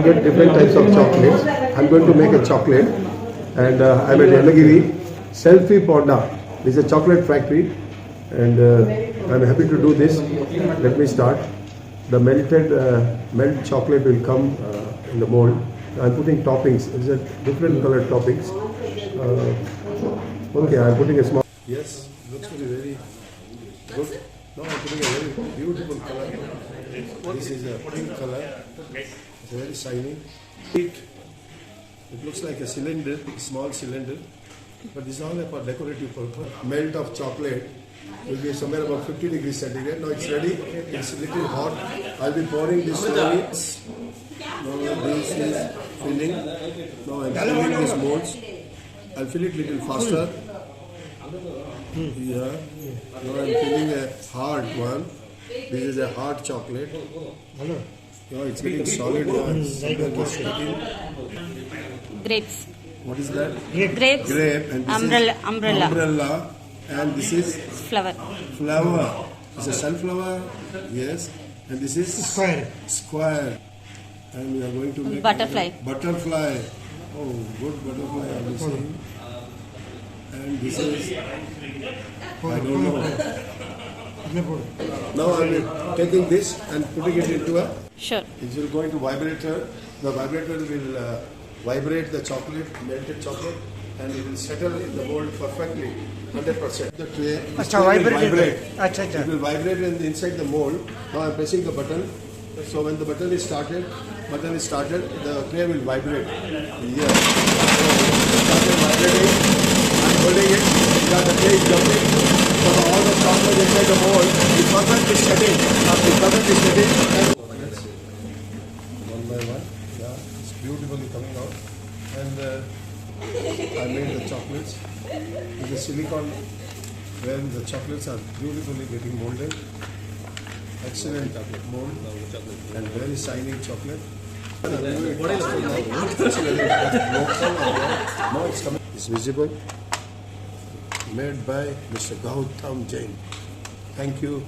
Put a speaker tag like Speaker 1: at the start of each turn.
Speaker 1: get different types of chocolates. I'm going to make a chocolate, and I'm at Yelagiri. Selfie Panda is a chocolate factory, and I'm happy to do this. Let me start. The melt chocolate will come in the mold. I'm putting toppings. It's a different colored toppings. Okay, I'm putting a small. Yes, looks to be very good. Now I'm putting a very beautiful color. This is a pink color. It's very shiny. It looks like a cylinder, small cylinder, but this is all for decorative purpose. Melt of chocolate will be somewhere about 50 degrees centigrade. Now it's ready. It's a little hot. I'll be pouring this slowly. Now this is filling. Now I'm filling these molds. I'll fill it a little faster. Yeah. Now I'm filling a hard one. This is a hard chocolate. Yeah, it's getting solid.
Speaker 2: Grapes.
Speaker 1: What is that?
Speaker 2: Grapes.
Speaker 1: Grape. And this umbrella. And this is
Speaker 2: Flower.
Speaker 1: Flower. This is sunflower. Yes. And this is square. And we are going to make
Speaker 2: Butterfly.
Speaker 1: Butterfly. Oh, good butterfly. I will see. And this is, I don't know. Now I am taking this and putting it into a.
Speaker 2: Sure.
Speaker 1: It will go into vibrator. The vibrator will vibrate the chocolate, melted chocolate, and it will settle in the mold perfectly, 100%. The tray will vibrate. It will vibrate inside the mold. Now I am pressing the button. So when the button is started, the tray will vibrate. Yes. So started vibrating. I am holding it. Yeah, the tray is jumping. So all the chocolate inside the mold is perfectly setting. And one by one. Yeah, it's beautifully coming out. And I made the chocolates with the silicone where the chocolates are beautifully getting molded. Excellent chocolate mold and very shiny chocolate. Now it's coming. It's visible. Made by Mr. Gautam Jain. Thank you.